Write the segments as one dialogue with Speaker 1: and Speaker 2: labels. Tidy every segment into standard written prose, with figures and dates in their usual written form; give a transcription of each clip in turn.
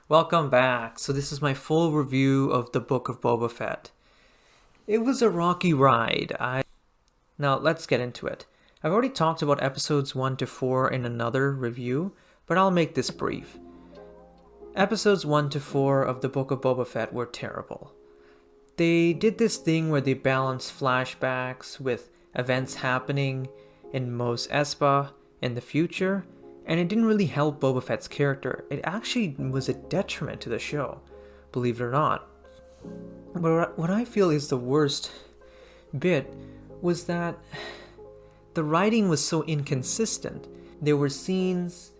Speaker 1: Welcome back. So this is my full review of the Book of Boba Fett. It was a rocky ride. Now let's get into it. I've already talked about episodes 1 to 4 in another review, but I'll make this brief. Episodes 1 to 4 of the Book of Boba Fett were terrible. They did this thing where they balanced flashbacks with events happening in Mos Espa in the future, and it didn't really help Boba Fett's character. It actually was a detriment to the show, believe it or not. But what I feel is the worst bit was that the writing was so inconsistent. There were scenes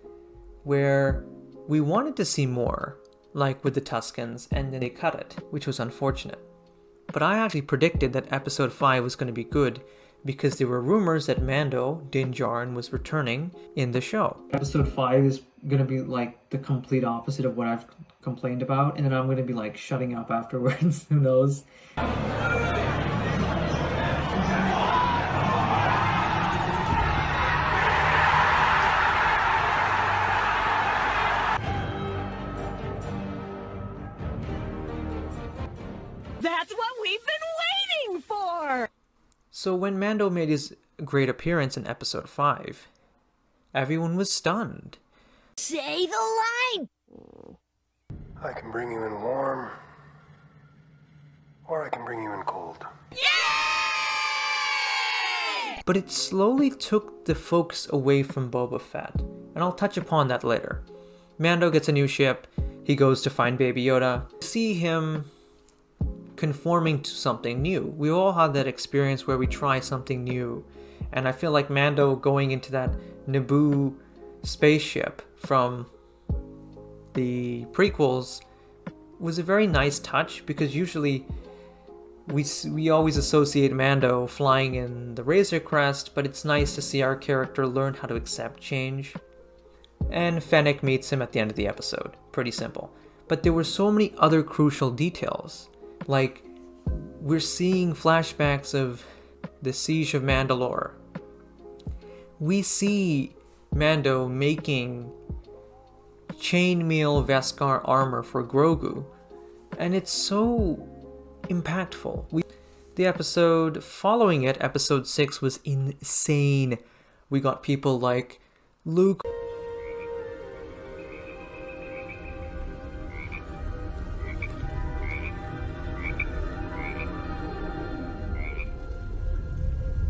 Speaker 1: where we wanted to see more, like with the Tuskens, and then they cut it, which was unfortunate. But I actually predicted that episode 5 was going to be good because there were rumors that Mando, Din Djarin, was returning in the show. Episode 5 is going to be like the complete opposite of what I've complained about, and then I'm going to be like shutting up afterwards. Who knows?
Speaker 2: That's what we've been waiting for!
Speaker 1: So when Mando made his great appearance in episode 5, everyone was stunned.
Speaker 2: Say the line!
Speaker 3: I can bring you in warm, or I can bring you in cold.
Speaker 2: Yay!
Speaker 1: But it slowly took the focus away from Boba Fett, and I'll touch upon that later. Mando gets a new ship, he goes to find Baby Yoda. See him conforming to something new. We all had that experience where we try something new, and I feel like Mando going into that Naboo spaceship from the prequels was a very nice touch, because usually we always associate Mando flying in the Razor Crest, but it's nice to see our character learn how to accept change. And Fennec meets him at the end of the episode. Pretty simple. But there were so many other crucial details. Like, we're seeing flashbacks of the Siege of Mandalore. We see Mando making chainmail Beskar armor for Grogu, and it's so impactful. The episode following it, episode 6, was insane. We got people like Luke.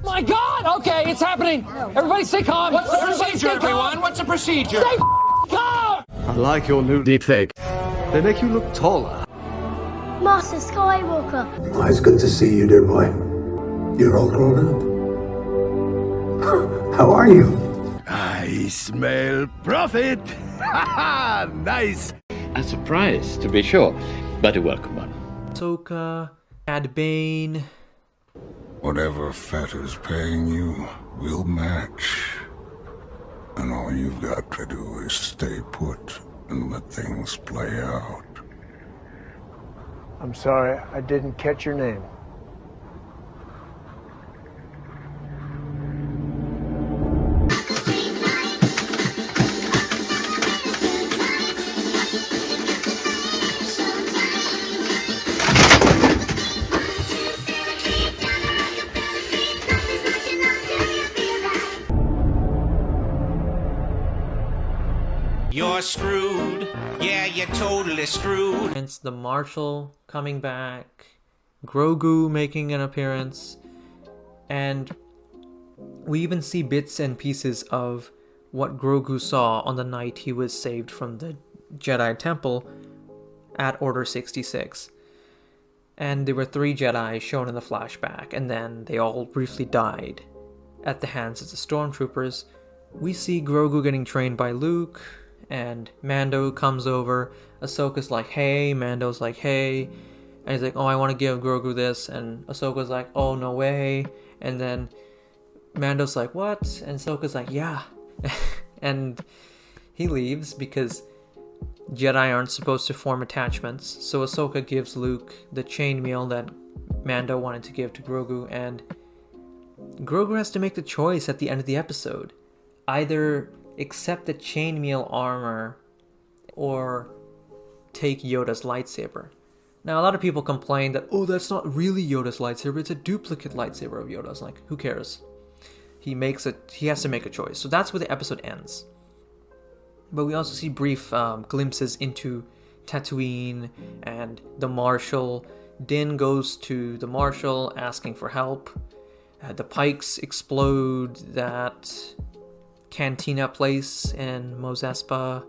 Speaker 4: My God! Okay, it's happening. Everybody stay calm.
Speaker 5: What's the procedure, everyone? What's the procedure?
Speaker 4: Stay calm!
Speaker 6: I like your new deepfake. They make you look taller.
Speaker 7: Master Skywalker.
Speaker 3: Well, it's good to see you, dear boy. You're all grown up. How are you?
Speaker 6: I smell profit. Nice.
Speaker 8: A surprise, to be sure, but a welcome one.
Speaker 1: Ahsoka, Cad Bane.
Speaker 9: Whatever Fett is paying you, we'll match. And all you've got to do is stay put and let things play out.
Speaker 10: I'm sorry, I didn't catch your name.
Speaker 5: You're screwed. Yeah, you're totally screwed.
Speaker 1: Hence the Marshal coming back, Grogu making an appearance, and we even see bits and pieces of what Grogu saw on the night he was saved from the Jedi Temple at Order 66. And there were 3 Jedi shown in the flashback, and then they all briefly died at the hands of the stormtroopers. We see Grogu getting trained by Luke, and Mando comes over. Ahsoka's like, hey. Mando's like, hey. And he's like, oh, I want to give Grogu this. And Ahsoka's like, oh, no way. And then Mando's like, what? And Ahsoka's like, yeah. And he leaves because Jedi aren't supposed to form attachments. So Ahsoka gives Luke the chainmail that Mando wanted to give to Grogu. And Grogu has to make the choice at the end of the episode. Either accept the chainmail armor or take Yoda's lightsaber. Now, a lot of people complain that, oh, that's not really Yoda's lightsaber, it's a duplicate lightsaber of Yoda's. Like, who cares? He has to make a choice. So that's where the episode ends. But we also see brief glimpses into Tatooine and the Marshal. Din goes to the Marshal asking for help. The Pikes explode that cantina place in Mos Espa.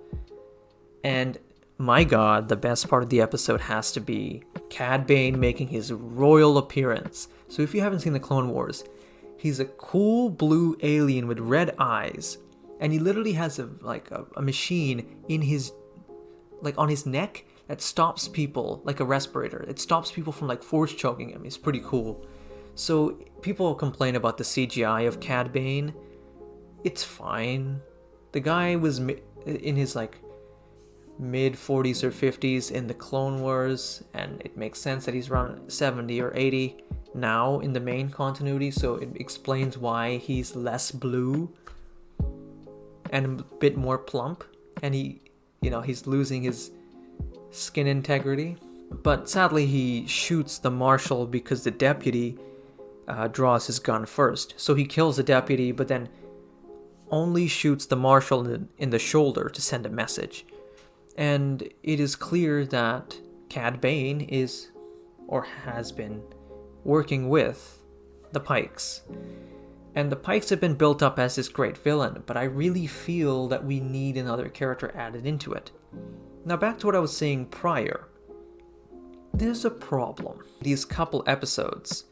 Speaker 1: And my god, the best part of the episode has to be Cad Bane making his royal appearance. So if you haven't seen the Clone Wars, he's a cool blue alien with red eyes, and he literally has a machine in his, like, on his neck that stops people, like a respirator. It stops people from like force choking him. It's pretty cool. So people complain about the CGI of Cad Bane. It's fine. The guy was in his like mid 40s or 50s in the Clone Wars, and it makes sense that he's around 70 or 80 now in the main continuity, so it explains why he's less blue and a bit more plump, and he's losing his skin integrity. But sadly, he shoots the Marshal because the deputy draws his gun first. So he kills the deputy, but then only shoots the Marshal in the shoulder to send a message. And it is clear that Cad Bane is, or has been, working with the Pikes. And the Pikes have been built up as this great villain, but I really feel that we need another character added into it. Now back to what I was saying prior. There's a problem. These couple episodes,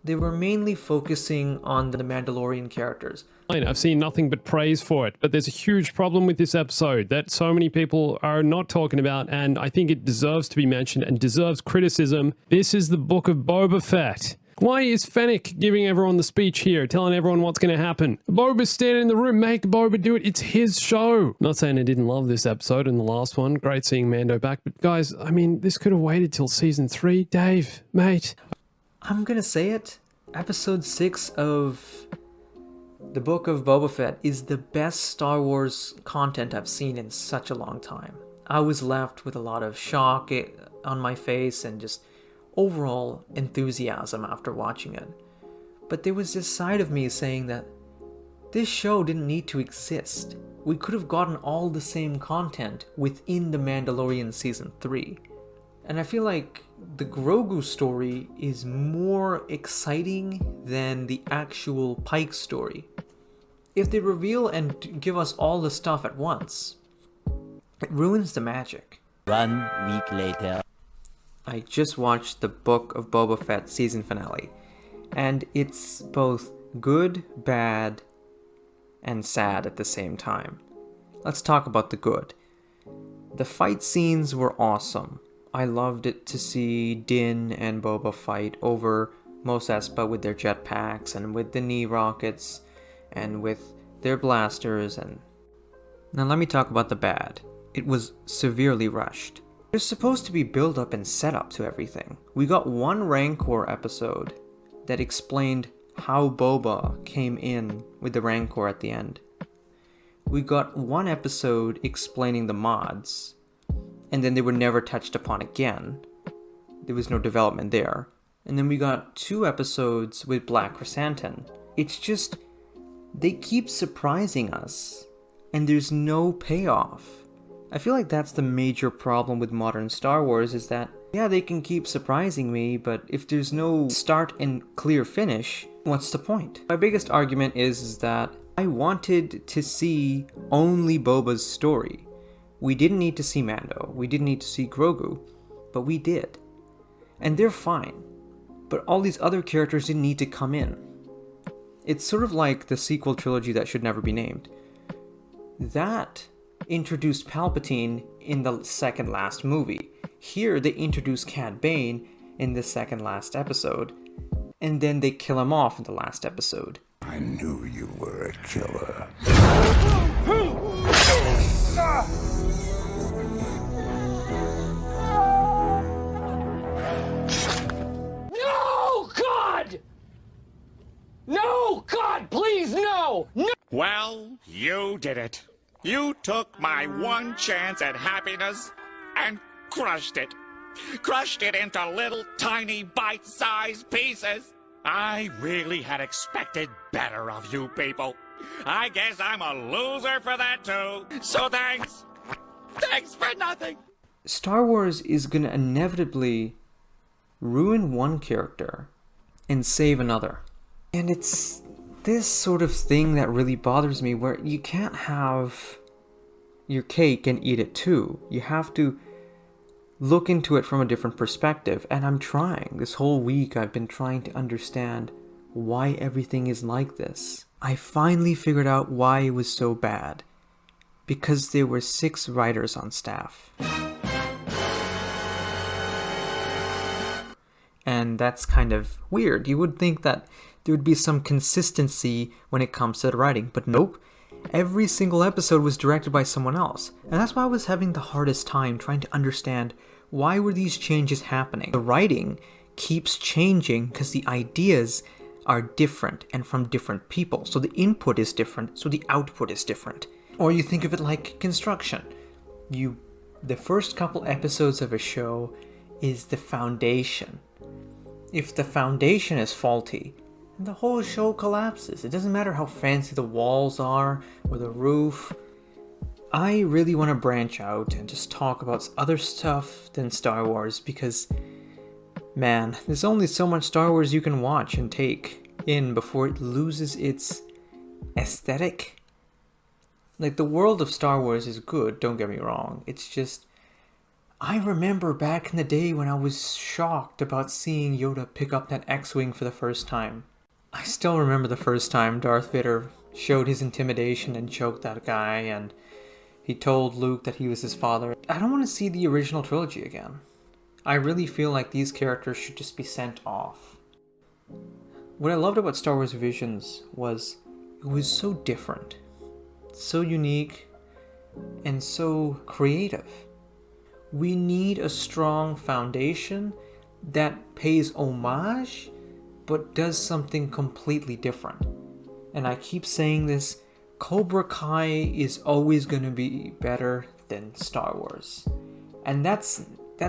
Speaker 1: they were mainly focusing on the Mandalorian characters.
Speaker 11: I've seen nothing but praise for it, but there's a huge problem with this episode that so many people are not talking about, and I think it deserves to be mentioned and deserves criticism. This is the Book of Boba Fett. Why is Fennec giving everyone the speech here, telling everyone what's going to happen? Boba's standing in the room, make Boba do it, it's his show. Not saying I didn't love this episode and the last one, great seeing Mando back, but guys, I mean, this could have waited till season 3. Dave, mate.
Speaker 1: I'm gonna say it, episode 6 of the Book of Boba Fett is the best Star Wars content I've seen in such a long time. I was left with a lot of shock on my face and just overall enthusiasm after watching it. But there was this side of me saying that this show didn't need to exist. We could have gotten all the same content within The Mandalorian Season 3. And I feel like the Grogu story is more exciting than the actual Pike story. If they reveal and give us all the stuff at once, it ruins the magic.
Speaker 12: 1 week later.
Speaker 1: I just watched the Book of Boba Fett season finale, and it's both good, bad, and sad at the same time. Let's talk about the good. The fight scenes were awesome. I loved it to see Din and Boba fight over Mos Espa with their jetpacks and with the knee rockets and with their blasters. And now let me talk about the bad. It was severely rushed. There's supposed to be build-up and setup to everything. We got one Rancor episode that explained how Boba came in with the Rancor at the end. We got one episode explaining the mods, and then they were never touched upon again. There was no development there. And then we got 2 episodes with Black Chrysanthemum. It's just, they keep surprising us, and there's no payoff. I feel like that's the major problem with modern Star Wars, is that, yeah, they can keep surprising me, but if there's no start and clear finish, what's the point? My biggest argument is that I wanted to see only Boba's story. We didn't need to see Mando, we didn't need to see Grogu, but we did. And they're fine. But all these other characters didn't need to come in. It's sort of like the sequel trilogy that should never be named. That introduced Palpatine in the second last movie. Here they introduce Cad Bane in the second last episode, and then they kill him off in the last episode.
Speaker 9: I knew you were a killer.
Speaker 4: No, God! No, God, please, no! No!
Speaker 5: Well, you did it. You took my one chance at happiness and crushed it. Crushed it into little tiny bite-sized pieces. I really had expected better of you people. I guess I'm a loser for that too. So thanks. Thanks for nothing.
Speaker 1: Star Wars is gonna inevitably ruin one character and save another. And it's this sort of thing that really bothers me, where you can't have your cake and eat it too. You have to look into it from a different perspective, and I'm trying. This whole week I've been trying to understand why everything is like this. I finally figured out why it was so bad. Because there were 6 writers on staff. And that's kind of weird. You would think that there would be some consistency when it comes to the writing, but nope. Every single episode was directed by someone else. And that's why I was having the hardest time trying to understand why were these changes happening. The writing keeps changing because the ideas are different and from different people. So the input is different, so the output is different. Or you think of it like construction. The first couple episodes of a show is the foundation. If the foundation is faulty, the whole show collapses. It doesn't matter how fancy the walls are or the roof. I really want to branch out and just talk about other stuff than Star Wars because, man, there's only so much Star Wars you can watch and take in before it loses its aesthetic. Like, the world of Star Wars is good, don't get me wrong. It's just, I remember back in the day when I was shocked about seeing Yoda pick up that X-Wing for the first time. I still remember the first time Darth Vader showed his intimidation and choked that guy, and he told Luke that he was his father. I don't want to see the original trilogy again. I really feel like these characters should just be sent off. What I loved about Star Wars Visions was it was so different, so unique, and so creative. We need a strong foundation that pays homage but does something completely different. And I keep saying this, Cobra Kai is always going to be better than Star Wars. And that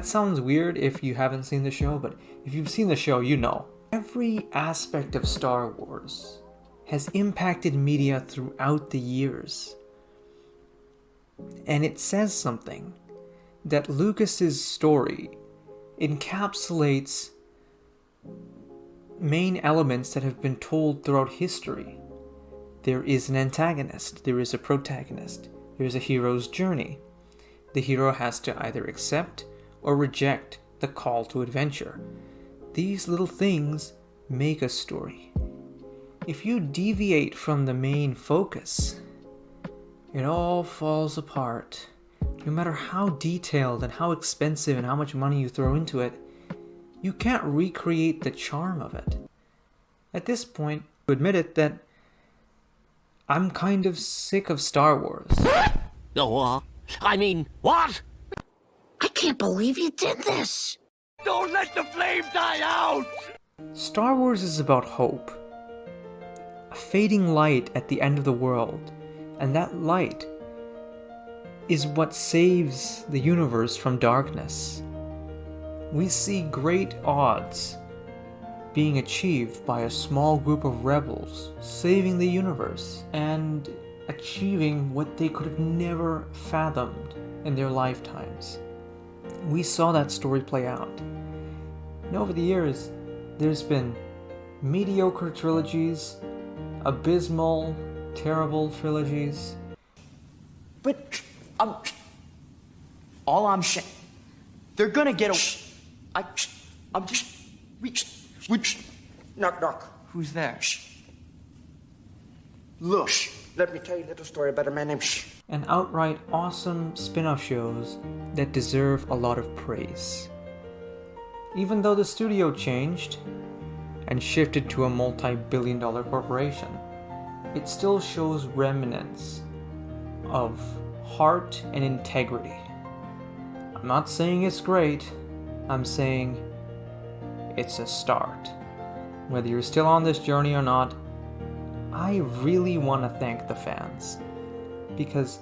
Speaker 1: sounds weird if you haven't seen the show, but if you've seen the show, you know. Every aspect of Star Wars has impacted media throughout the years. And it says something, that Lucas's story encapsulates main elements that have been told throughout history. There is an antagonist, there is a protagonist, there is a hero's journey. The hero has to either accept or reject the call to adventure. These little things make a story. If you deviate from the main focus, it all falls apart. No matter how detailed and how expensive and how much money you throw into it, you can't recreate the charm of it. At this point, to admit it, that I'm kind of sick of Star Wars.
Speaker 4: I mean, what?
Speaker 2: I can't believe you did this.
Speaker 4: Don't let the flame die out!
Speaker 1: Star Wars is about hope. A fading light at the end of the world, and that light is what saves the universe from darkness. We see great odds being achieved by a small group of rebels saving the universe and achieving what they could have never fathomed in their lifetimes. We saw that story play out. And over the years, there's been mediocre trilogies, abysmal, terrible trilogies.
Speaker 13: But all I'm saying, they're gonna get a. I'm just. Knock. Who's there? Look, let me tell you a little story about a man named.
Speaker 1: And outright awesome spin-off shows that deserve a lot of praise. Even though the studio changed and shifted to a multi-billion-dollar corporation, it still shows remnants of heart and integrity. I'm not saying it's great, I'm saying it's a start. Whether you're still on this journey or not, I really want to thank the fans, because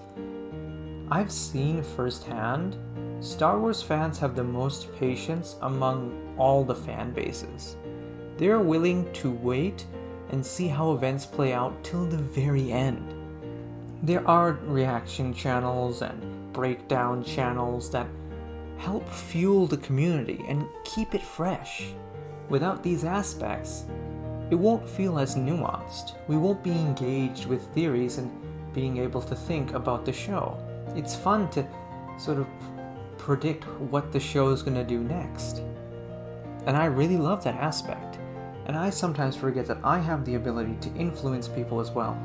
Speaker 1: I've seen firsthand Star Wars fans have the most patience among all the fan bases. They are willing to wait and see how events play out till the very end. There are reaction channels and breakdown channels that help fuel the community and keep it fresh. Without these aspects, it won't feel as nuanced. We won't be engaged with theories and being able to think about the show. It's fun to sort of predict what the show is going to do next. And I really love that aspect. And I sometimes forget that I have the ability to influence people as well.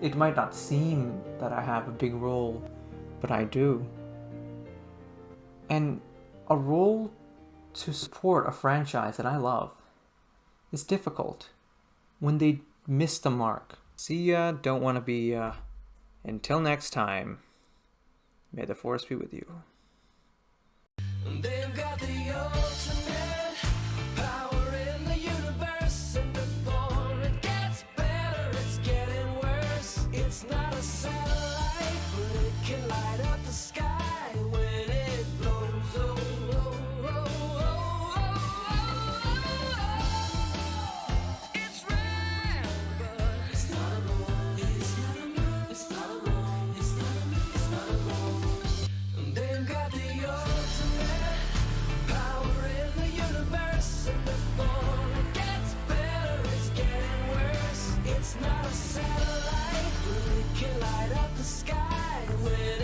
Speaker 1: It might not seem that I have a big role, but I do. And a role to support a franchise that I love is difficult when they miss the mark. See ya, don't want to be ya. Until next time, may the Force be with you.
Speaker 14: They've got the ultimate power in the universe, and before it gets better, it's getting worse. It's not a satellite, but it can light up the sky when it blows. Oh, oh, oh, oh, oh, oh. It's rare, but it's not a moon. It's not a moon. It's not a moon. It's not a moon. It's not a moon. They've got the ultimate power in the universe, and before it gets better, it's getting worse. It's not a satellite, but it can light up the sky when